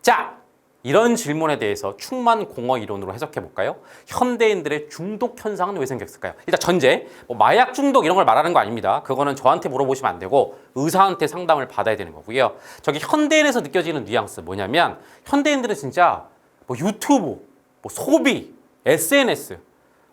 자, 이런 질문에 대해서 충만 공허 이론으로 해석해 볼까요? 현대인들의 중독 현상은 왜 생겼을까요? 일단 전제, 마약 중독 이런 걸 말하는 거 아닙니다. 그거는 저한테 물어보시면 안 되고 의사한테 상담을 받아야 되는 거고요. 저기 현대인에서 느껴지는 뉘앙스 뭐냐면 현대인들은 진짜 유튜브, 소비, SNS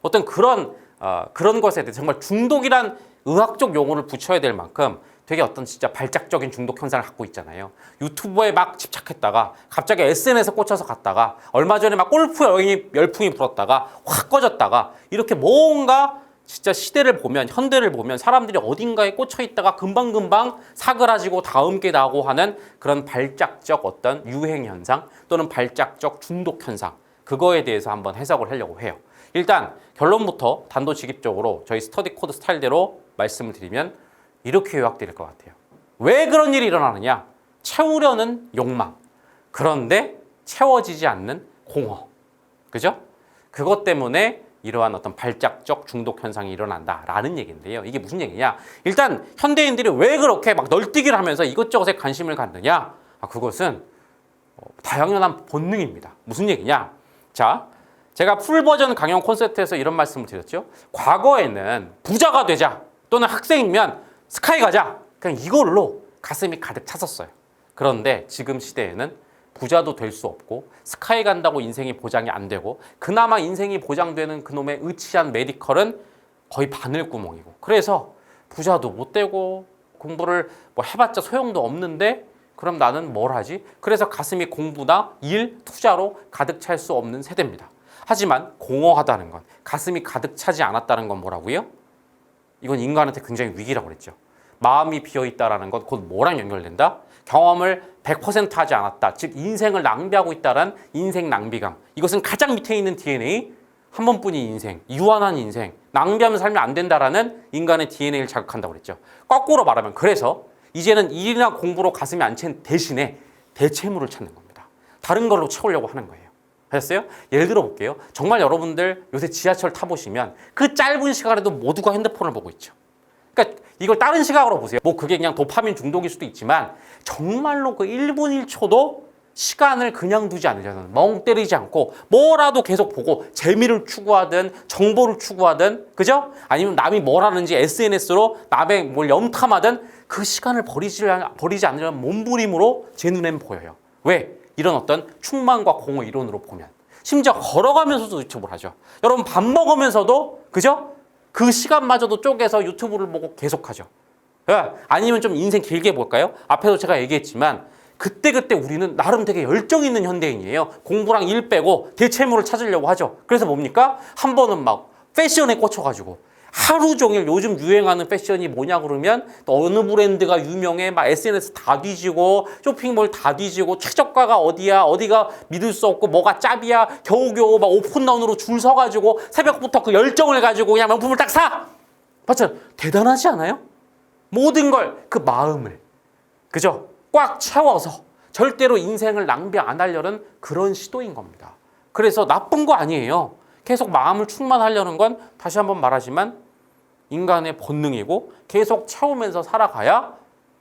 어떤 그런 것에 대해 정말 중독이란 의학적 용어를 붙여야 될 만큼 되게 어떤 진짜 발작적인 중독 현상을 갖고 있잖아요. 유튜브에 막 집착했다가 갑자기 SNS에 꽂혀서 갔다가 얼마 전에 막 골프 열풍이 불었다가 확 꺼졌다가 이렇게 뭔가 진짜 시대를 보면 현대를 보면 사람들이 어딘가에 꽂혀 있다가 금방금방 사그라지고 다음 게 나고 하는 그런 발작적 어떤 유행 현상 또는 발작적 중독 현상 그거에 대해서 한번 해석을 하려고 해요. 일단 결론부터 단도직입적으로 저희 스터디 코드 스타일대로 말씀을 드리면 이렇게 요약될 것 같아요. 왜 그런 일이 일어나느냐? 채우려는 욕망. 그런데 채워지지 않는 공허. 그죠? 그것 때문에 이러한 어떤 발작적 중독 현상이 일어난다라는 얘기인데요. 이게 무슨 얘기냐? 일단 현대인들이 왜 그렇게 막 널뛰기를 하면서 이것저것에 관심을 갖느냐? 그것은 당연한 본능입니다. 무슨 얘기냐? 자, 제가 풀버전 강연 콘서트에서 이런 말씀을 드렸죠. 과거에는 부자가 되자 또는 학생이면 스카이 가자. 그냥 이걸로 가슴이 가득 찼었어요. 그런데 지금 시대에는 부자도 될 수 없고 스카이 간다고 인생이 보장이 안 되고 그나마 인생이 보장되는 그놈의 의치한 메디컬은 거의 바늘구멍이고 그래서 부자도 못 되고 공부를 해봤자 소용도 없는데 그럼 나는 뭘 하지? 그래서 가슴이 공부나 일, 투자로 가득 찰 수 없는 세대입니다. 하지만 공허하다는 건 가슴이 가득 차지 않았다는 건 뭐라고요? 이건 인간한테 굉장히 위기라고 그랬죠. 마음이 비어있다는 건 곧 뭐랑 연결된다? 경험을 100% 하지 않았다. 즉 인생을 낭비하고 있다는 인생 낭비감. 이것은 가장 밑에 있는 DNA, 한 번뿐인 인생, 유한한 인생, 낭비하면서 살면 안 된다라는 인간의 DNA를 자극한다고 그랬죠. 거꾸로 말하면 그래서 이제는 일이나 공부로 가슴이 안 찬 대신에 대체물을 찾는 겁니다. 다른 걸로 채우려고 하는 거예요. 하셨어요? 예를 들어 볼게요. 정말 여러분들 요새 지하철 타보시면 그 짧은 시간에도 모두가 핸드폰을 보고 있죠. 그러니까 이걸 다른 시각으로 보세요. 그게 그냥 도파민 중독일 수도 있지만 정말로 그 1분 1초도 시간을 그냥 두지 않으려는 멍 때리지 않고 뭐라도 계속 보고 재미를 추구하든 정보를 추구하든 그죠? 아니면 남이 뭘 하는지 SNS로 남의 뭘 염탐하든 그 시간을 버리지 않으려는 몸부림으로 제 눈엔 보여요. 왜? 이런 어떤 충만과 공허 이론으로 보면 심지어 걸어가면서도 유튜브를 하죠. 여러분 밥 먹으면서도 그죠? 그 시간마저도 쪼개서 유튜브를 보고 계속하죠. 아니면 좀 인생 길게 볼까요? 앞에도 제가 얘기했지만 그때 우리는 나름 되게 열정 있는 현대인이에요. 공부랑 일 빼고 대체물을 찾으려고 하죠. 그래서 뭡니까? 한 번은 막 패션에 꽂혀가지고 하루 종일 요즘 유행하는 패션이 뭐냐 그러면 또 어느 브랜드가 유명해 막 SNS 다 뒤지고 쇼핑몰 다 뒤지고 최저가가 어디야 어디가 믿을 수 없고 뭐가 짭이야 겨우겨우 막 오픈런으로 줄 서가지고 새벽부터 그 열정을 가지고 그냥 명품을 딱 사! 맞죠? 대단하지 않아요? 모든 걸 그 마음을 그죠? 꽉 채워서 절대로 인생을 낭비 안 하려는 그런 시도인 겁니다. 그래서 나쁜 거 아니에요. 계속 마음을 충만하려는 건 다시 한번 말하지만 인간의 본능이고 계속 채우면서 살아가야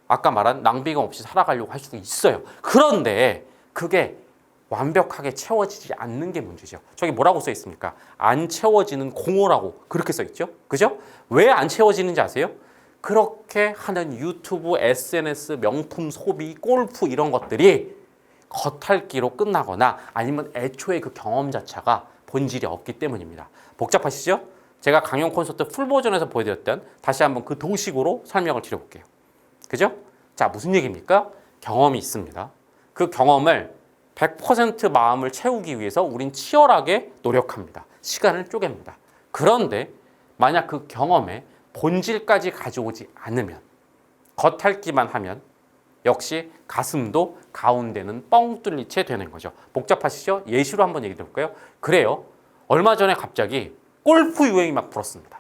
아까 말한 낭비감 없이 살아가려고 할 수도 있어요. 그런데 그게 완벽하게 채워지지 않는 게 문제죠. 저기 뭐라고 써 있습니까? 안 채워지는 공허라고 그렇게 써 있죠. 그죠? 왜 안 채워지는지 아세요? 그렇게 하는 유튜브, SNS, 명품 소비, 골프 이런 것들이 겉핥기로 끝나거나 아니면 애초에 그 경험 자체가 본질이 없기 때문입니다. 복잡하시죠? 제가 강연 콘서트 풀 버전에서 보여드렸던 다시 한번 그 도식으로 설명을 드려볼게요. 그죠? 자, 무슨 얘기입니까? 경험이 있습니다. 그 경험을 100% 마음을 채우기 위해서 우린 치열하게 노력합니다. 시간을 쪼갭니다. 그런데 만약 그 경험에 본질까지 가져오지 않으면 겉핥기만 하면 역시 가슴도 가운데는 뻥 뚫린 채 되는 거죠. 복잡하시죠? 예시로 한번 얘기 드려볼까요? 그래요. 얼마 전에 갑자기 골프 유행이 막 불었습니다.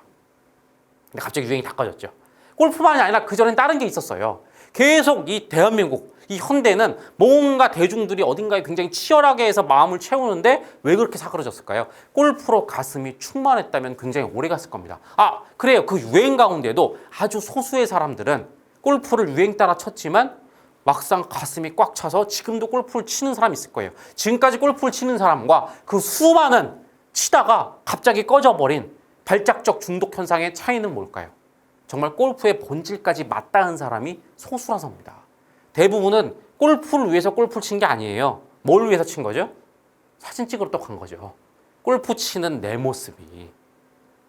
근데 갑자기 유행이 다 꺼졌죠. 골프만이 아니라 그전엔 다른 게 있었어요. 계속 이 대한민국, 이 현대는 뭔가 대중들이 어딘가에 굉장히 치열하게 해서 마음을 채우는데 왜 그렇게 사그러졌을까요? 골프로 가슴이 충만했다면 굉장히 오래 갔을 겁니다. 그래요. 그 유행 가운데도 아주 소수의 사람들은 골프를 유행 따라 쳤지만 막상 가슴이 꽉 차서 지금도 골프를 치는 사람이 있을 거예요. 지금까지 골프를 치는 사람과 그 수많은 치다가 갑자기 꺼져버린 발작적 중독 현상의 차이는 뭘까요? 정말 골프의 본질까지 맞닿은 사람이 소수라서입니다. 대부분은 골프를 위해서 골프를 친 게 아니에요. 뭘 위해서 친 거죠? 사진 찍으러 또 간 거죠. 골프 치는 내 모습이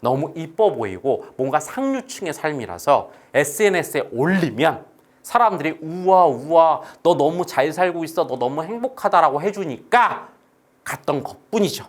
너무 이뻐 보이고 뭔가 상류층의 삶이라서 SNS에 올리면 사람들이 우와 우와 너 너무 잘 살고 있어 너 너무 행복하다라고 해주니까 갔던 것뿐이죠.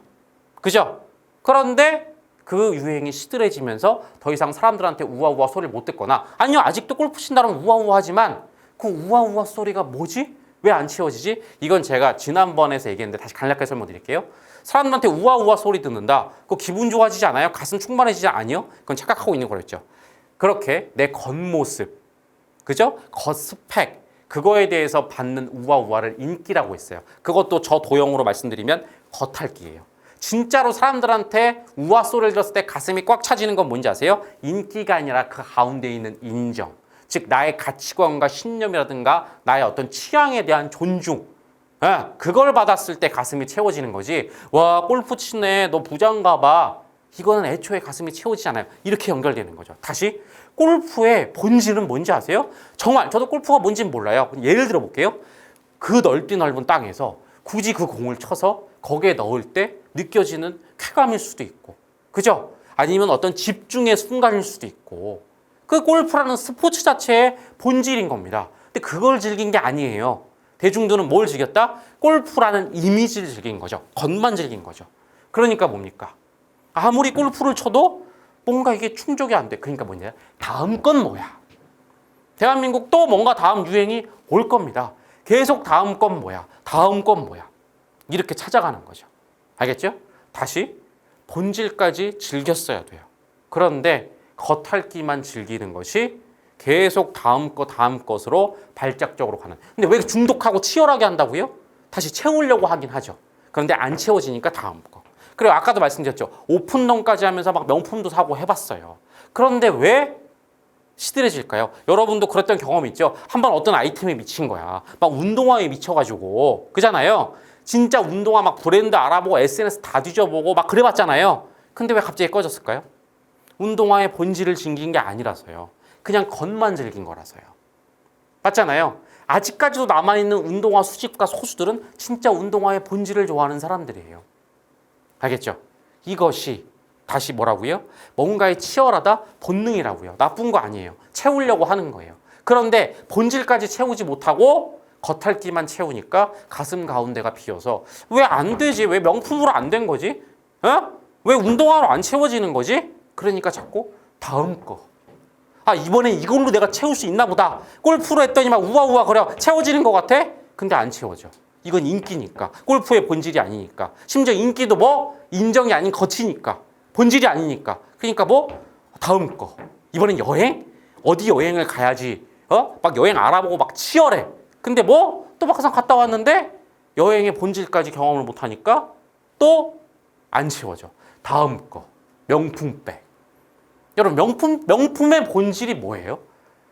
그죠? 그런데 그 유행이 시들해지면서 더 이상 사람들한테 우아우아 소리를 못 듣거나 아니요 아직도 골프 친다면 우아우아하지만 그 우아우아 소리가 뭐지? 왜 안 치워지지? 이건 제가 지난번에서 얘기했는데 다시 간략하게 설명드릴게요. 사람들한테 우아우아 소리 듣는다. 그거 기분 좋아지지 않아요? 가슴 충만해지지 않아요? 그건 착각하고 있는 거였죠. 그렇게 내 겉모습, 그죠? 겉스펙, 그거에 대해서 받는 우아우아를 인기라고 했어요. 그것도 저 도형으로 말씀드리면 겉핥기예요. 진짜로 사람들한테 우아 소리를 들었을 때 가슴이 꽉 차지는 건 뭔지 아세요? 인기가 아니라 그 가운데 있는 인정. 즉 나의 가치관과 신념이라든가 나의 어떤 취향에 대한 존중. 그걸 받았을 때 가슴이 채워지는 거지. 와 골프 치네 너 부자인가 봐. 이거는 애초에 가슴이 채워지지 않아요. 이렇게 연결되는 거죠. 다시 골프의 본질은 뭔지 아세요? 정말 저도 골프가 뭔지는 몰라요. 예를 들어 볼게요. 그 넓디 넓은 땅에서 굳이 그 공을 쳐서 거기에 넣을 때 느껴지는 쾌감일 수도 있고 그죠? 아니면 어떤 집중의 순간일 수도 있고 그 골프라는 스포츠 자체의 본질인 겁니다. 근데 그걸 즐긴 게 아니에요. 대중들은 뭘 즐겼다? 골프라는 이미지를 즐긴 거죠. 겉만 즐긴 거죠. 그러니까 뭡니까? 아무리 골프를 쳐도 뭔가 이게 충족이 안 돼. 그러니까 뭐냐? 다음 건 뭐야? 대한민국 또 뭔가 다음 유행이 올 겁니다. 계속 다음 건 뭐야? 다음 건 뭐야? 이렇게 찾아가는 거죠. 알겠죠? 다시 본질까지 즐겼어야 돼요. 그런데 겉핥기만 즐기는 것이 계속 다음 것으로 발작적으로 가는. 근데 왜 중독하고 치열하게 한다고요? 다시 채우려고 하긴 하죠. 그런데 안 채워지니까 다음 거. 그리고 아까도 말씀드렸죠. 오픈런까지 하면서 막 명품도 사고 해봤어요. 그런데 왜 시들해질까요? 여러분도 그랬던 경험이 있죠. 한번 어떤 아이템에 미친 거야. 막 운동화에 미쳐가지고 그잖아요. 진짜 운동화 막 브랜드 알아보고 SNS 다 뒤져보고 막 그래봤잖아요. 근데 왜 갑자기 꺼졌을까요? 운동화의 본질을 즐긴 게 아니라서요. 그냥 겉만 즐긴 거라서요. 맞잖아요. 아직까지도 남아있는 운동화 수집가 소수들은 진짜 운동화의 본질을 좋아하는 사람들이에요. 알겠죠? 이것이 다시 뭐라고요? 뭔가의 치열하다 본능이라고요. 나쁜 거 아니에요. 채우려고 하는 거예요. 그런데 본질까지 채우지 못하고 겉핥기만 채우니까 가슴 가운데가 비어서 왜 안 되지? 왜 명품으로 안 된 거지? 왜 운동화로 안 채워지는 거지? 그러니까 자꾸 다음 거. 아 이번엔 이걸로 내가 채울 수 있나 보다. 골프로 했더니 막 우아우아 그래 채워지는 것 같아? 근데 안 채워져. 이건 인기니까. 골프의 본질이 아니니까. 심지어 인기도 뭐 인정이 아닌 겉이니까. 본질이 아니니까. 그러니까 뭐 다음 거. 이번엔 여행? 어디 여행을 가야지. 막 여행 알아보고 막 치열해. 근데 뭐 또 막상 갔다 왔는데 여행의 본질까지 경험을 못하니까 또 안 채워져. 다음 거. 명품백. 여러분 명품의 본질이 뭐예요?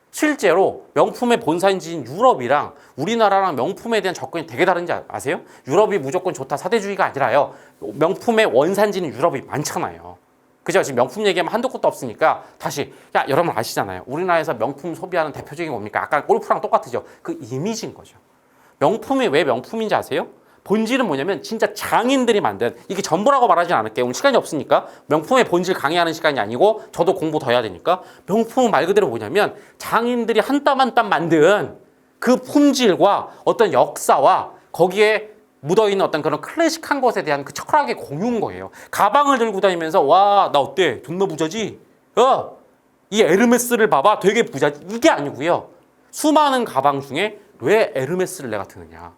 실제로 명품의 본산지인 유럽이랑 우리나라랑 명품에 대한 접근이 되게 다른지 아세요? 유럽이 무조건 좋다 사대주의가 아니라요. 명품의 원산지는 유럽이 많잖아요. 그죠? 지금 명품 얘기하면 한도 끝도 없으니까 다시 여러분 아시잖아요. 우리나라에서 명품 소비하는 대표적인 게 뭡니까? 아까 골프랑 똑같으죠. 그 이미지인 거죠. 명품이 왜 명품인지 아세요? 본질은 뭐냐면 진짜 장인들이 만든 이게 전부라고 말하진 않을게요. 오늘 시간이 없으니까 명품의 본질 강의하는 시간이 아니고 저도 공부 더 해야 되니까 명품은 말 그대로 뭐냐면 장인들이 한 땀 한 땀 만든 그 품질과 어떤 역사와 거기에 묻어있는 어떤 그런 클래식한 것에 대한 그 철학의 공유인 거예요. 가방을 들고 다니면서 와 나 어때? 존나 부자지? 이 에르메스를 봐봐 되게 부자지? 이게 아니고요. 수많은 가방 중에 왜 에르메스를 내가 드느냐?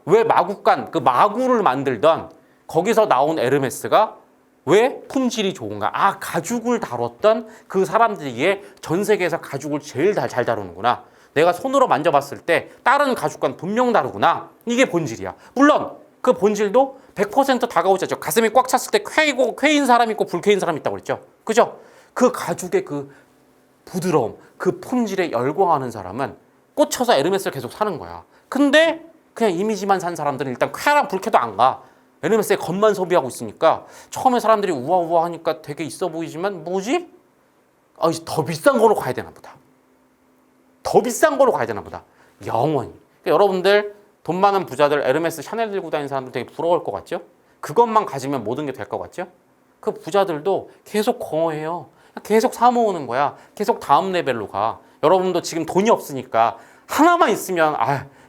왜 마구간 그 마구를 만들던 거기서 나온 에르메스가 왜 품질이 좋은가? 아 가죽을 다뤘던 그 사람들이기에 전 세계에서 가죽을 제일 잘 다루는구나. 내가 손으로 만져봤을 때 다른 가죽과는 분명 다르구나. 이게 본질이야. 물론 그 본질도 100% 다가오지 않죠. 가슴이 꽉 찼을 때 쾌인 사람 있고 불쾌인 사람 있다고 그랬죠. 그죠? 그 가죽의 그 부드러움, 그 품질에 열광하는 사람은 꽂혀서 에르메스를 계속 사는 거야. 근데 그냥 이미지만 산 사람들은 일단 쾌활한 불쾌도 안 가. 에르메스의 것만 소비하고 있으니까 처음에 사람들이 우아우아 하니까 되게 있어 보이지만 뭐지? 더 비싼 거로 가야 되나 보다. 더 비싼 거로 가야 되나 보다. 영원히. 그러니까 여러분들 돈 많은 부자들 에르메스 샤넬 들고 다니는 사람들 되게 부러울 것 같죠? 그것만 가지면 모든 게 될 것 같죠? 그 부자들도 계속 공허해요. 계속 사 모으는 거야. 계속 다음 레벨로 가. 여러분도 지금 돈이 없으니까 하나만 있으면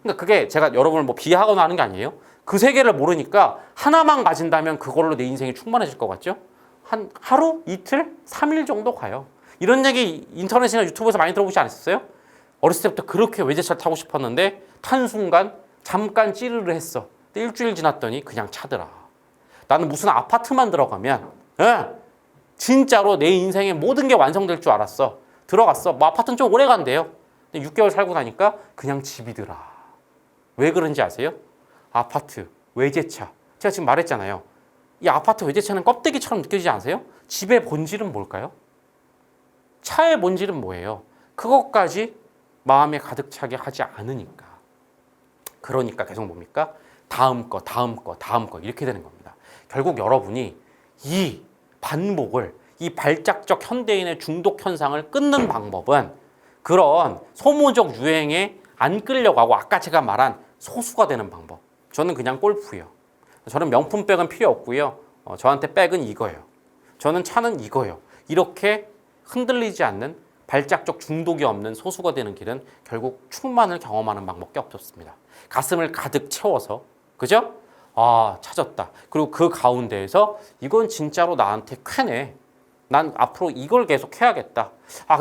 그러니까 그게 제가 여러분을 뭐 비하하거나 하는 게 아니에요. 그 세계를 모르니까 하나만 가진다면 그걸로 내 인생이 충만해질 것 같죠? 한 하루, 이틀, 3일 정도 가요. 이런 얘기 인터넷이나 유튜브에서 많이 들어보지 않으셨어요? 어렸을 때부터 그렇게 외제차를 타고 싶었는데 탄 순간 잠깐 찌르르 했어. 일주일 지났더니 그냥 차더라. 나는 무슨 아파트만 들어가면 진짜로 내 인생의 모든 게 완성될 줄 알았어. 들어갔어. 뭐 아파트는 좀 오래 간대요. 근데 6개월 살고 나니까 그냥 집이더라. 왜 그런지 아세요? 아파트, 외제차. 제가 지금 말했잖아요. 이 아파트 외제차는 껍데기처럼 느껴지지 않으세요? 집의 본질은 뭘까요? 차의 본질은 뭐예요? 그것까지 마음에 가득 차게 하지 않으니까. 그러니까 계속 뭡니까? 다음 거, 다음 거, 다음 거 이렇게 되는 겁니다. 결국 여러분이 이 반복을, 이 발작적 현대인의 중독 현상을 끊는 방법은 그런 소모적 유행에 안 끌려가고 아까 제가 말한 소수가 되는 방법. 저는 그냥 골프예요. 저는 명품 백은 필요 없고요. 저한테 백은 이거예요. 저는 차는 이거예요. 이렇게 흔들리지 않는 발작적 중독이 없는 소수가 되는 길은 결국 충만을 경험하는 방법밖에 없었습니다. 가슴을 가득 채워서, 그죠? 찾았다. 그리고 그 가운데에서 이건 진짜로 나한테 쾌네. 난 앞으로 이걸 계속 해야겠다.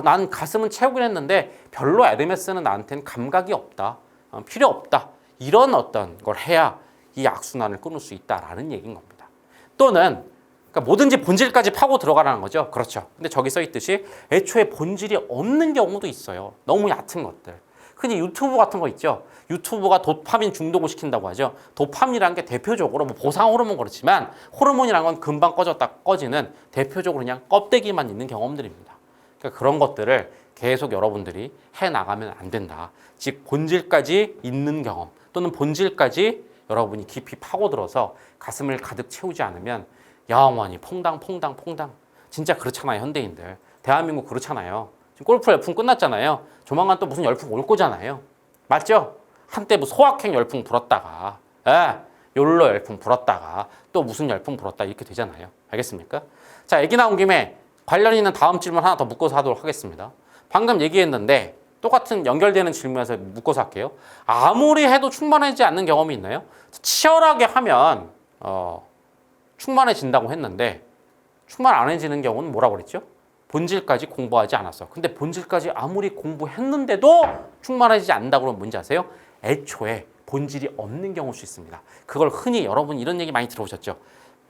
난 가슴은 채우긴 했는데 별로 에르메스는 나한테는 감각이 없다. 필요 없다. 이런 어떤 걸 해야 이 악순환을 끊을 수 있다라는 얘기인 겁니다. 또는 그러니까 뭐든지 본질까지 파고 들어가라는 거죠. 그렇죠. 근데 저기 써 있듯이 애초에 본질이 없는 경우도 있어요. 너무 얕은 것들. 흔히 유튜브 같은 거 있죠. 유튜브가 도파민 중독을 시킨다고 하죠. 도파민이라는 게 대표적으로 뭐 보상 호르몬 그렇지만 호르몬이라는 건 금방 꺼졌다 꺼지는 대표적으로 그냥 껍데기만 있는 경험들입니다. 그러니까 그런 것들을 계속 여러분들이 해나가면 안 된다. 즉 본질까지 있는 경험 또는 본질까지 여러분이 깊이 파고들어서 가슴을 가득 채우지 않으면 영원히 퐁당. 진짜 그렇잖아요. 현대인들. 대한민국 그렇잖아요. 지금 골프 열풍 끝났잖아요. 조만간 또 무슨 열풍 올 거잖아요. 맞죠? 한때 뭐 소확행 열풍 불었다가 욜로 열풍 불었다가 또 무슨 열풍 불었다 이렇게 되잖아요. 알겠습니까? 자, 얘기 나온 김에 관련 있는 다음 질문 하나 더 묶어서 하도록 하겠습니다. 방금 얘기했는데 똑같은 연결되는 질문에서 묶어서 할게요. 아무리 해도 충만하지 않는 경험이 있나요? 치열하게 하면 충만해진다고 했는데 충만 안 해지는 경우는 뭐라고 그랬죠? 본질까지 공부하지 않았어. 근데 본질까지 아무리 공부했는데도 충만하지 않는다고 그러면 뭔지 아세요? 애초에 본질이 없는 경우일 수 있습니다. 그걸 흔히 여러분 이런 얘기 많이 들어보셨죠?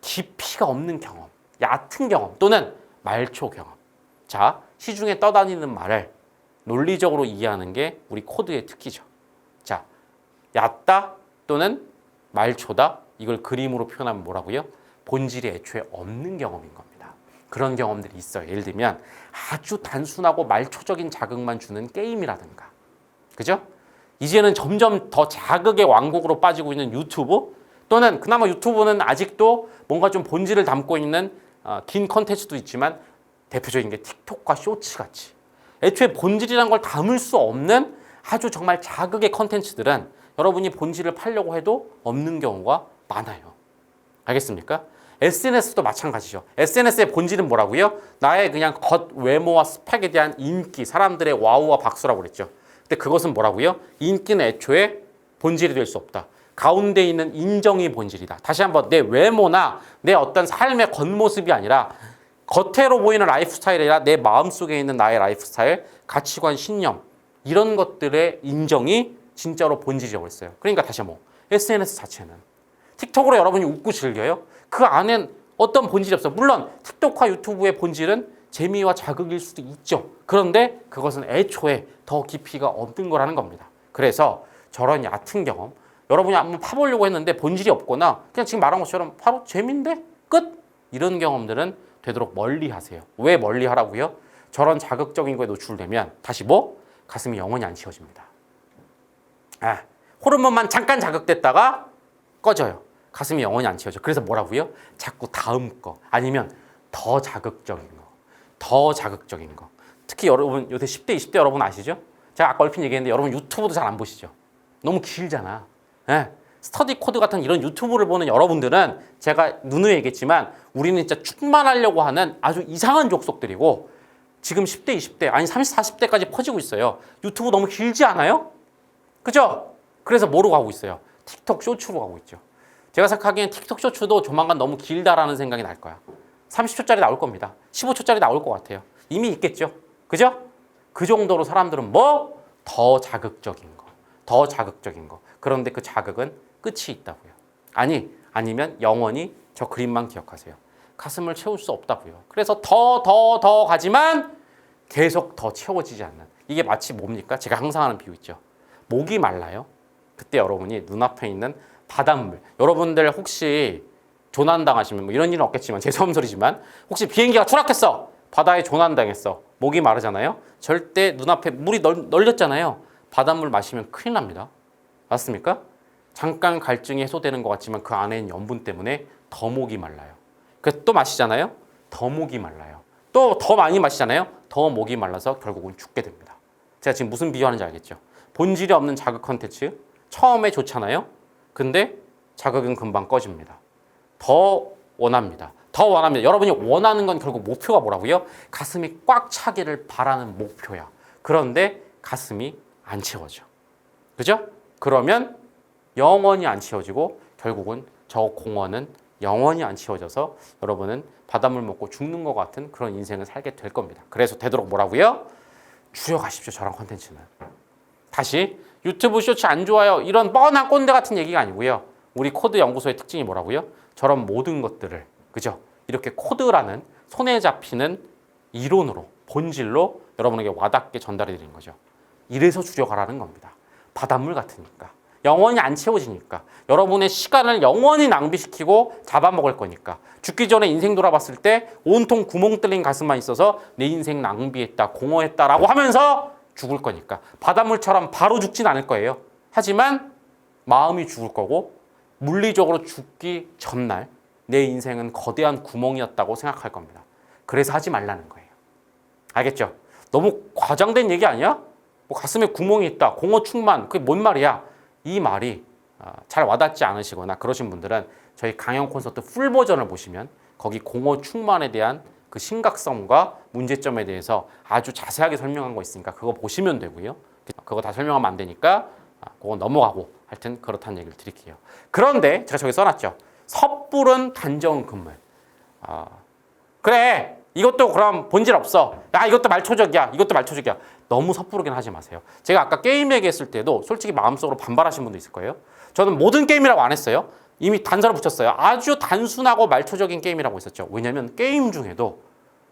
깊이가 없는 경험, 얕은 경험 또는 말초 경험. 자, 시중에 떠다니는 말을 논리적으로 이해하는 게 우리 코드의 특기죠. 자, 얕다 또는 말초다 이걸 그림으로 표현하면 뭐라고요? 본질이 애초에 없는 경험인 겁니다. 그런 경험들이 있어요. 예를 들면 아주 단순하고 말초적인 자극만 주는 게임이라든가, 그죠? 이제는 점점 더 자극의 왕국으로 빠지고 있는 유튜브 또는 그나마 유튜브는 아직도 뭔가 좀 본질을 담고 있는 긴 컨텐츠도 있지만 대표적인 게 틱톡과 쇼츠 같이 애초에 본질이란 걸 담을 수 없는 아주 정말 자극의 컨텐츠들은 여러분이 본질을 팔려고 해도 없는 경우가 많아요. 알겠습니까? SNS도 마찬가지죠. SNS의 본질은 뭐라고요? 나의 그냥 겉 외모와 스펙에 대한 인기, 사람들의 와우와 박수라고 그랬죠. 근데 그것은 뭐라고요? 인기는 애초에 본질이 될 수 없다. 가운데 있는 인정이 본질이다. 다시 한번 내 외모나 내 어떤 삶의 겉모습이 아니라 겉으로 보이는 라이프 스타일이 아니라 내 마음속에 있는 나의 라이프 스타일, 가치관, 신념 이런 것들의 인정이 진짜로 본질이라고 했어요. 그러니까 다시 한번 SNS 자체는 틱톡으로 여러분이 웃고 즐겨요? 그 안엔 어떤 본질이 없어. 물론 틱톡과 유튜브의 본질은 재미와 자극일 수도 있죠. 그런데 그것은 애초에 더 깊이가 없는 거라는 겁니다. 그래서 저런 얕은 경험 여러분이 한번 파보려고 했는데 본질이 없거나 그냥 지금 말한 것처럼 바로 재미인데 끝? 이런 경험들은 되도록 멀리 하세요. 왜 멀리 하라고요? 저런 자극적인 거에 노출되면 다시 가슴이 영원히 안 채워집니다. 호르몬만 잠깐 자극됐다가 꺼져요. 가슴이 영원히 안 채워져. 그래서 뭐라고요? 자꾸 다음 거 아니면 더 자극적인 거, 더 자극적인 거. 특히 여러분 요새 10대, 20대 여러분 아시죠? 제가 아까 얼핏 얘기했는데 여러분 유튜브도 잘 안 보시죠? 너무 길잖아. 스터디 코드 같은 이런 유튜브를 보는 여러분들은 제가 누누이 얘기했지만 우리는 진짜 충만하려고 하는 아주 이상한 족속들이고 지금 10대, 20대, 아니 30, 40대까지 퍼지고 있어요. 유튜브 너무 길지 않아요? 그죠? 그래서 뭐로 가고 있어요? 틱톡 쇼츠로 가고 있죠. 제가 생각하기엔 틱톡 쇼츠도 조만간 너무 길다라는 생각이 날 거야. 30초짜리 나올 겁니다. 15초짜리 나올 것 같아요. 이미 있겠죠. 그죠? 그 정도로 사람들은 뭐? 더 자극적인 거. 더 자극적인 거. 그런데 그 자극은 끝이 있다고요. 아니면 영원히 저 그림만 기억하세요. 가슴을 채울 수 없다고요. 그래서 더 가지만 계속 더 채워지지 않는. 이게 마치 뭡니까? 제가 항상 하는 비유 있죠. 목이 말라요. 그때 여러분이 눈앞에 있는 바닷물. 여러분들 혹시 조난당하시면 뭐 이런 일은 없겠지만 죄송한 소리지만 혹시 비행기가 추락했어. 바다에 조난당했어. 목이 마르잖아요. 절대 눈앞에 물이 널렸잖아요. 바닷물 마시면 큰일 납니다. 맞습니까? 잠깐 갈증이 해소되는 것 같지만 그 안에 있는 염분 때문에 더 목이 말라요. 그래서 또 마시잖아요. 더 목이 말라요. 또 더 많이 마시잖아요. 더 목이 말라서 결국은 죽게 됩니다. 제가 지금 무슨 비유하는지 알겠죠? 본질이 없는 자극 컨텐츠 처음에 좋잖아요. 근데 자극은 금방 꺼집니다. 더 원합니다. 더 원합니다. 여러분이 원하는 건 결국 목표가 뭐라고요? 가슴이 꽉 차기를 바라는 목표야. 그런데 가슴이 안 채워져. 그죠? 그러면 영원히 안 채워지고 결국은 저 공원은 영원히 안 채워져서 여러분은 바닷물 먹고 죽는 것 같은 그런 인생을 살게 될 겁니다. 그래서 되도록 뭐라고요? 줄여가십시오. 저런 콘텐츠는. 다시 유튜브 쇼츠 안 좋아요. 이런 뻔한 꼰대 같은 얘기가 아니고요. 우리 코드 연구소의 특징이 뭐라고요? 저런 모든 것들을 그죠? 이렇게 코드라는 손에 잡히는 이론으로 본질로 여러분에게 와닿게 전달해 드린 거죠. 이래서 줄여가라는 겁니다. 바닷물 같으니까. 영원히 안 채워지니까. 여러분의 시간을 영원히 낭비시키고 잡아먹을 거니까. 죽기 전에 인생 돌아봤을 때 온통 구멍 뚫린 가슴만 있어서 내 인생 낭비했다, 공허했다라고 하면서 죽을 거니까. 바닷물처럼 바로 죽진 않을 거예요. 하지만 마음이 죽을 거고 물리적으로 죽기 전날 내 인생은 거대한 구멍이었다고 생각할 겁니다. 그래서 하지 말라는 거예요. 알겠죠? 너무 과장된 얘기 아니야? 뭐 가슴에 구멍이 있다, 공허 충만, 그게 뭔 말이야? 이 말이 잘 와닿지 않으시거나 그러신 분들은 저희 강연 콘서트 풀 버전을 보시면 거기 공허 충만에 대한 그 심각성과 문제점에 대해서 아주 자세하게 설명한 거 있으니까 그거 보시면 되고요. 그거 다 설명하면 안 되니까 그거 넘어가고 하여튼 그렇다는 얘기를 드릴게요. 그런데 제가 저기 써놨죠. 섣부른 단정 금물. 그래 이것도 그럼 본질 없어. 야 이것도 말초적이야. 이것도 말초적이야. 너무 섣부르긴 하지 마세요. 제가 아까 게임 얘기했을 때도 솔직히 마음속으로 반발하신 분도 있을 거예요. 저는 모든 게임이라고 안 했어요. 이미 단서를 붙였어요. 아주 단순하고 말초적인 게임이라고 했었죠. 왜냐하면 게임 중에도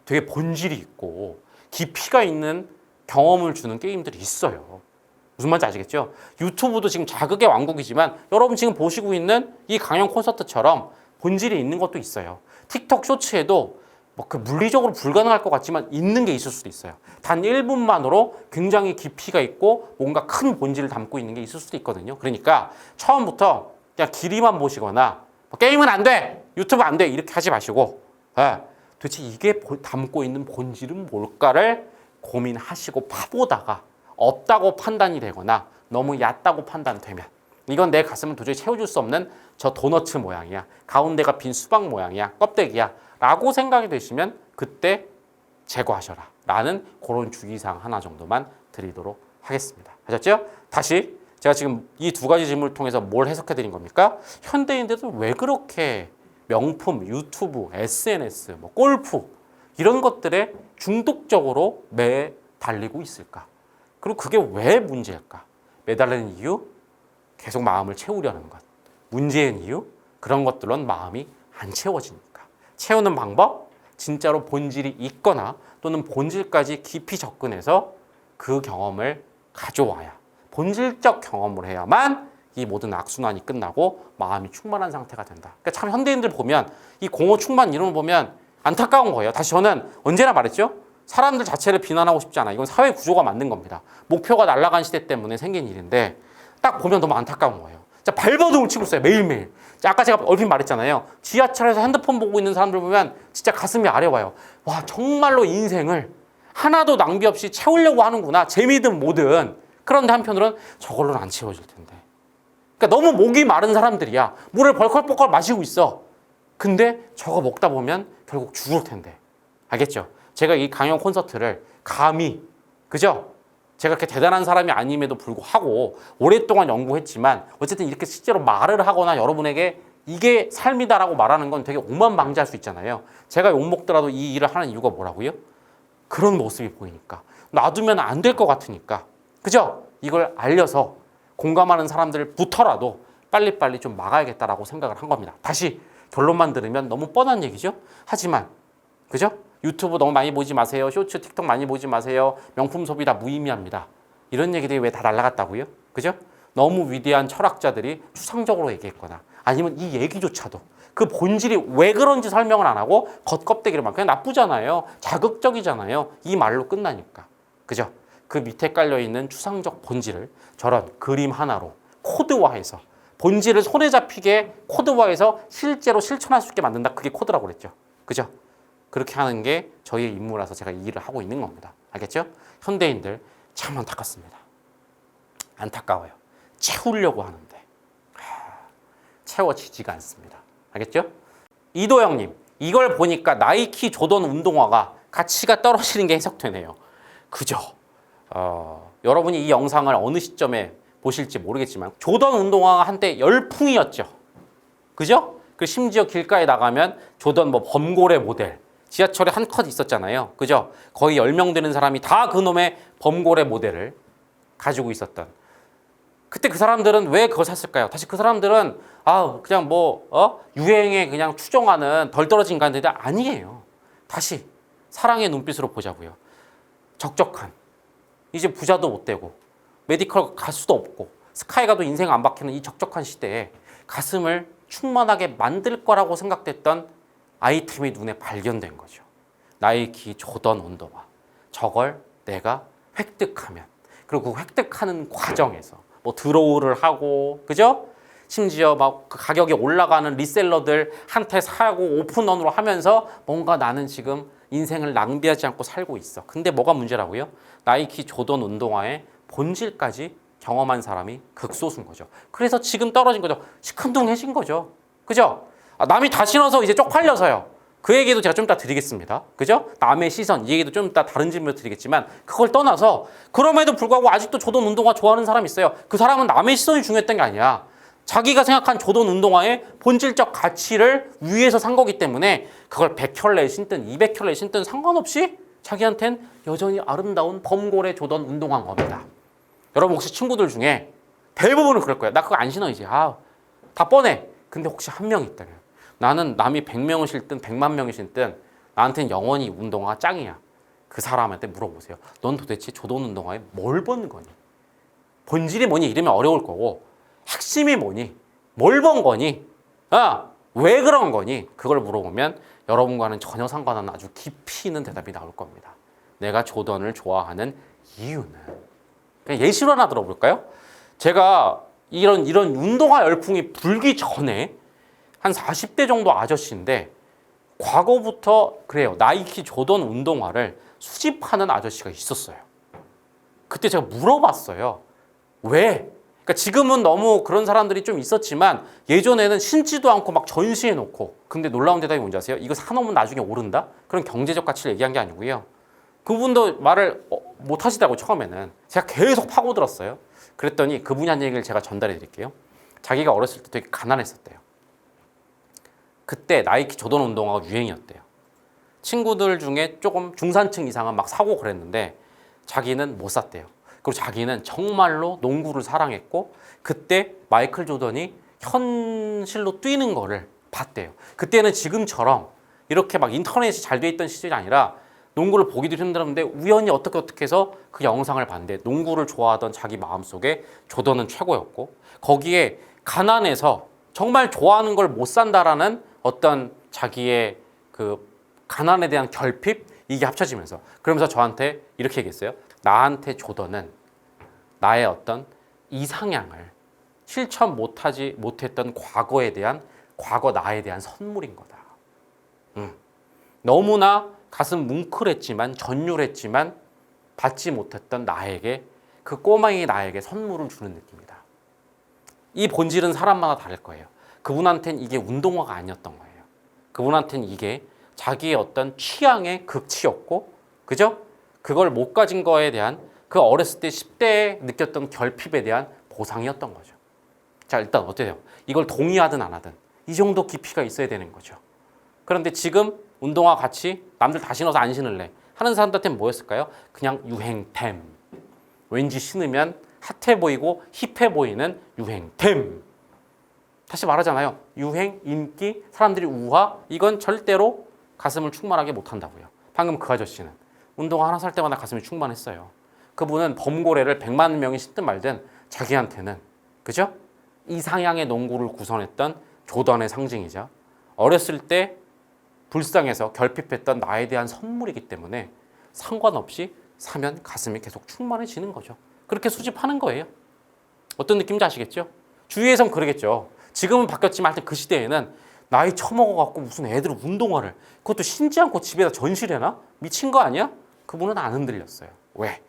되게 본질이 있고 깊이가 있는 경험을 주는 게임들이 있어요. 무슨 말인지 아시겠죠? 유튜브도 지금 자극의 왕국이지만 여러분 지금 보시고 있는 이 강연 콘서트처럼 본질이 있는 것도 있어요. 틱톡 쇼츠에도 뭐 그 물리적으로 불가능할 것 같지만 있는 게 있을 수도 있어요. 단 1분만으로 굉장히 깊이가 있고 뭔가 큰 본질을 담고 있는 게 있을 수도 있거든요. 그러니까 처음부터 그냥 길이만 보시거나 게임은 안 돼, 유튜브 안 돼 이렇게 하지 마시고 도대체 이게 담고 있는 본질은 뭘까를 고민하시고 파보다가 없다고 판단이 되거나 너무 얕다고 판단되면 이건 내 가슴을 도저히 채워줄 수 없는 저 도너츠 모양이야. 가운데가 빈 수박 모양이야. 껍데기야. 라고 생각이 되시면 그때 제거하셔라. 라는 그런 주의사항 하나 정도만 드리도록 하겠습니다. 하셨죠? 다시 제가 지금 이 두 가지 질문을 통해서 뭘 해석해 드린 겁니까? 현대인들은 왜 그렇게 명품, 유튜브, SNS, 뭐 골프 이런 것들에 중독적으로 매달리고 있을까? 그리고 그게 왜 문제일까? 매달리는 이유? 계속 마음을 채우려는 것. 문제인 이유? 그런 것들로는 마음이 안 채워지니까. 채우는 방법? 진짜로 본질이 있거나 또는 본질까지 깊이 접근해서 그 경험을 가져와야 본질적 경험을 해야만 이 모든 악순환이 끝나고 마음이 충만한 상태가 된다. 그러니까 참 현대인들 보면 이 공허 충만 이론을 보면 안타까운 거예요. 다시 저는 언제나 말했죠. 사람들 자체를 비난하고 싶지 않아. 이건 사회 구조가 만든 겁니다. 목표가 날아간 시대 때문에 생긴 일인데 딱 보면 너무 안타까운 거예요. 진짜 발버둥을 치고 있어요. 매일매일. 아까 제가 얼핏 말했잖아요. 지하철에서 핸드폰 보고 있는 사람들 보면 진짜 가슴이 아려와요. 와, 정말로 인생을 하나도 낭비 없이 채우려고 하는구나. 재미든 뭐든. 그런데 한편으로는 저걸로는 안 채워질 텐데. 그러니까 너무 목이 마른 사람들이야. 물을 벌컥벌컥 마시고 있어. 근데 저거 먹다 보면 결국 죽을 텐데. 알겠죠? 제가 이 강연 콘서트를 감히, 그죠? 제가 그렇게 대단한 사람이 아님에도 불구하고 오랫동안 연구했지만 어쨌든 이렇게 실제로 말을 하거나 여러분에게 이게 삶이다라고 말하는 건 되게 오만방자할 수 있잖아요. 제가 욕먹더라도 이 일을 하는 이유가 뭐라고요? 그런 모습이 보이니까. 놔두면 안 될 것 같으니까. 그죠? 이걸 알려서 공감하는 사람들부터라도 빨리빨리 좀 막아야겠다라고 생각을 한 겁니다. 다시 결론만 들으면 너무 뻔한 얘기죠? 하지만, 그죠? 유튜브 너무 많이 보지 마세요. 쇼츠, 틱톡 많이 보지 마세요. 명품 소비 다 무의미합니다. 이런 얘기들이 왜 다 날아갔다고요? 그죠? 너무 위대한 철학자들이 추상적으로 얘기했거나 아니면 이 얘기조차도 그 본질이 왜 그런지 설명을 안 하고 겉껍데기로만 그냥 나쁘잖아요. 자극적이잖아요. 이 말로 끝나니까. 그죠? 그 밑에 깔려있는 추상적 본질을 저런 그림 하나로 코드화해서 본질을 손에 잡히게 코드화해서 실제로 실천할 수 있게 만든다. 그게 코드라고 그랬죠. 그죠? 그렇게 하는 게 저희의 임무라서 제가 이 일을 하고 있는 겁니다. 알겠죠? 현대인들 참 안타깝습니다. 안타까워요. 채우려고 하는데 채워지지가 않습니다. 알겠죠? 이도영님, 이걸 보니까 나이키 조던 운동화가 가치가 떨어지는 게 해석되네요. 그죠? 여러분이 이 영상을 어느 시점에 보실지 모르겠지만 조던 운동화가 한때 열풍이었죠. 그죠? 그 심지어 길가에 나가면 조던 뭐 범고래 모델 지하철에 한 컷 있었잖아요. 그죠? 거의 10명 되는 사람이 다 그놈의 범고래 모델을 가지고 있었던. 그때 그 사람들은 왜 그걸 샀을까요? 다시 그 사람들은 그냥 유행에 그냥 추종하는 덜 떨어진 인간들이 아니에요. 다시 사랑의 눈빛으로 보자고요. 적적한. 이제 부자도 못 되고 메디컬 갈 수도 없고 스카이 가도 인생 안 박히는 이 적적한 시대에 가슴을 충만하게 만들 거라고 생각됐던 아이템이 눈에 발견된 거죠. 나이키 조던 운동화. 저걸 내가 획득하면 그리고 그 획득하는 과정에서 뭐 드로우를 하고 그죠? 심지어 막 그 가격이 올라가는 리셀러들 한테 사고 오픈런으로 하면서 뭔가 나는 지금 인생을 낭비하지 않고 살고 있어. 근데 뭐가 문제라고요? 나이키 조던 운동화의 본질까지 경험한 사람이 극소수인 거죠. 그래서 지금 떨어진 거죠. 시큰둥해진 거죠. 그죠? 남이 다 신어서 이제 쪽팔려서요. 그 얘기도 제가 좀 이따 드리겠습니다. 그죠? 남의 시선, 이 얘기도 좀 이따 다른 질문으로 드리겠지만 그걸 떠나서 그럼에도 불구하고 아직도 조던 운동화 좋아하는 사람이 있어요. 그 사람은 남의 시선이 중요했던 게 아니야. 자기가 생각한 조던 운동화의 본질적 가치를 위해서 산 거기 때문에 그걸 100켤레 신든 200켤레 신든 상관없이 자기한텐 여전히 아름다운 범고래 조던 운동화인 겁니다. 여러분 혹시 친구들 중에 대부분은 그럴 거예요. 나 그거 안 신어 이제. 다 뻔해. 근데 혹시 한 명 있다면 나는 남이 100명을 신든 100만 명이 신든 나한테는 영원히 운동화가 짱이야. 그 사람한테 물어보세요. 넌 도대체 조던 운동화에 뭘 번 거니? 본질이 뭐니? 이러면 어려울 거고 핵심이 뭐니? 뭘 번 거니? 왜 그런 거니? 그걸 물어보면 여러분과는 전혀 상관없는 아주 깊이 있는 대답이 나올 겁니다. 내가 조던을 좋아하는 이유는 그냥 예시로 하나 들어볼까요? 제가 이런 운동화 열풍이 불기 전에 한 40대 정도 아저씨인데 과거부터 그래요. 나이키 조던 운동화를 수집하는 아저씨가 있었어요. 그때 제가 물어봤어요. 왜? 그러니까 지금은 너무 그런 사람들이 좀 있었지만 예전에는 신지도 않고 막 전시해 놓고 근데 놀라운 대답이 뭔지 아세요? 이거 사놓으면 나중에 오른다? 그런 경제적 가치를 얘기한 게 아니고요. 그분도 말을 못 하시다고 처음에는 제가 계속 파고들었어요. 그랬더니 그분이 한 얘기를 제가 전달해 드릴게요. 자기가 어렸을 때 되게 가난했었대요. 그때 나이키 조던 운동화가 유행이었대요. 친구들 중에 조금 중산층 이상은 막 사고 그랬는데 자기는 못 샀대요. 그리고 자기는 정말로 농구를 사랑했고 그때 마이클 조던이 현실로 뛰는 거를 봤대요. 그때는 지금처럼 이렇게 막 인터넷이 잘 돼 있던 시절이 아니라 농구를 보기도 힘들었는데 우연히 어떻게 해서 그 영상을 봤는데 농구를 좋아하던 자기 마음속에 조던은 최고였고 거기에 가난해서 정말 좋아하는 걸 못 산다라는 어떤 자기의 그 가난에 대한 결핍 이게 합쳐지면서 그러면서 저한테 이렇게 얘기했어요. 나한테 조던은 나의 어떤 이상향을 실천 못했던 과거에 대한 과거 나에 대한 선물인 거다. 너무나 가슴 뭉클했지만 전율했지만 받지 못했던 나에게 그 꼬맹이 나에게 선물을 주는 느낌이다. 이 본질은 사람마다 다를 거예요. 그분한테는 이게 운동화가 아니었던 거예요. 그분한테는 이게 자기의 어떤 취향의 극치였고, 그죠? 그걸 못 가진 거에 대한 그 어렸을 때 10대에 느꼈던 결핍에 대한 보상이었던 거죠. 자, 일단 어때요? 이걸 동의하든 안 하든 이 정도 깊이가 있어야 되는 거죠. 그런데 지금 운동화 같이 남들 다 신어서 안 신을래 하는 사람들한테는 뭐였을까요? 그냥 유행템. 왠지 신으면 핫해 보이고 힙해 보이는 유행템. 다시 말하잖아요. 유행, 인기, 사람들이 우화, 이건 절대로 가슴을 충만하게 못한다고요. 방금 그 아저씨는 운동화 하나 살 때마다 가슴이 충만했어요. 그분은 범고래를 100만 명이 신든 말든 자기한테는, 그죠? 이상향의 농구를 구성했던 조던의 상징이자 어렸을 때 불쌍해서 결핍했던 나에 대한 선물이기 때문에 상관없이 사면 가슴이 계속 충만해지는 거죠. 그렇게 수집하는 거예요. 어떤 느낌인지 아시겠죠? 주위에선 그러겠죠. 지금은 바뀌었지만 하여튼 그 시대에는 나이 처먹어갖고 무슨 애들 운동화를 그것도 신지 않고 집에다 전시해놔? 미친 거 아니야? 그분은 안 흔들렸어요. 왜?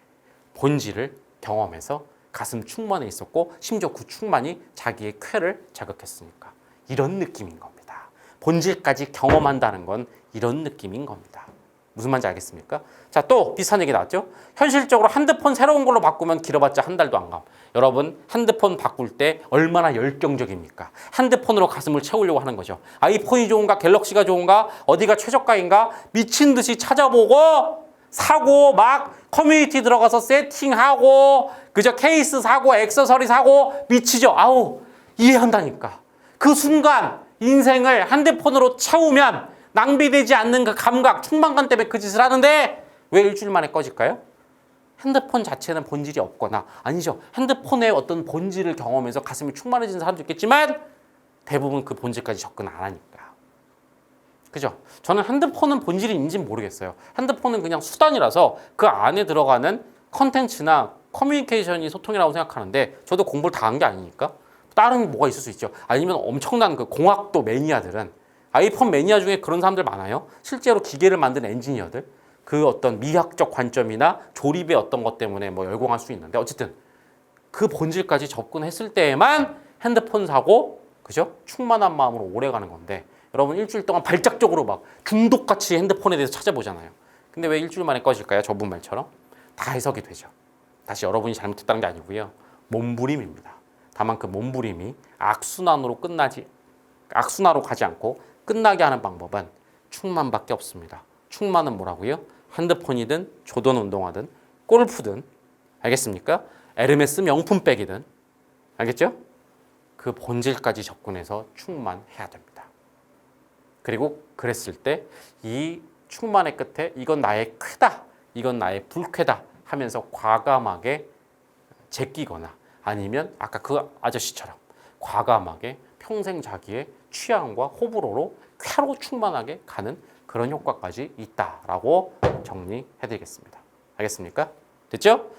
본질을 경험해서 가슴 충만해 있었고 심지어 그 충만이 자기의 쾌를 자극했으니까. 이런 느낌인 겁니다. 본질까지 경험한다는 건 이런 느낌인 겁니다. 무슨 말인지 알겠습니까? 자, 또 비슷한 얘기 나왔죠? 현실적으로 핸드폰 새로운 걸로 바꾸면 길어봤자 한 달도 안 가. 여러분, 핸드폰 바꿀 때 얼마나 열정적입니까? 핸드폰으로 가슴을 채우려고 하는 거죠. 아이폰이 좋은가, 갤럭시가 좋은가, 어디가 최저가인가 미친 듯이 찾아보고 사고 막 커뮤니티 들어가서 세팅하고 그저 케이스 사고 액세서리 사고 미치죠. 아우, 이해한다니까. 그 순간 인생을 핸드폰으로 채우면 낭비되지 않는 그 감각, 충만감 때문에 그 짓을 하는데 왜 일주일 만에 꺼질까요? 핸드폰 자체는 본질이 없거나, 아니죠. 핸드폰의 어떤 본질을 경험해서 가슴이 충만해지는 사람도 있겠지만 대부분 그 본질까지 접근 안 하니까. 그죠? 저는 핸드폰은 본질이 있는지는 모르겠어요. 핸드폰은 그냥 수단이라서 그 안에 들어가는 컨텐츠나 커뮤니케이션이 소통이라고 생각하는데 저도 공부를 다 한 게 아니니까 다른 뭐가 있을 수 있죠. 아니면 엄청난 그 공학도 매니아들은 아이폰 매니아 중에 그런 사람들 많아요. 실제로 기계를 만든 엔지니어들 그 어떤 미학적 관점이나 조립의 어떤 것 때문에 뭐 열광할 수 있는데 어쨌든 그 본질까지 접근했을 때에만 핸드폰 사고 그죠? 충만한 마음으로 오래 가는 건데 여러분 일주일 동안 발작적으로 막 중독같이 핸드폰에 대해서 찾아보잖아요. 근데 왜 일주일 만에 꺼질까요? 저분 말처럼 다 해석이 되죠. 다시 여러분이 잘못했다는 게 아니고요. 몸부림입니다. 다만 그 몸부림이 악순환으로 가지 않고 끝나게 하는 방법은 충만밖에 없습니다. 충만은 뭐라고요? 핸드폰이든 조던 운동화든 골프든 알겠습니까? 에르메스 명품백이든 알겠죠? 그 본질까지 접근해서 충만해야 됩니다. 그리고 그랬을 때 이 충만의 끝에 이건 나의 쾌다, 이건 나의 불쾌다 하면서 과감하게 제끼거나 아니면 아까 그 아저씨처럼 과감하게 평생 자기의 취향과 호불호로 쾌로 충만하게 가는 그런 효과까지 있다라고 정리해드리겠습니다. 알겠습니까? 됐죠?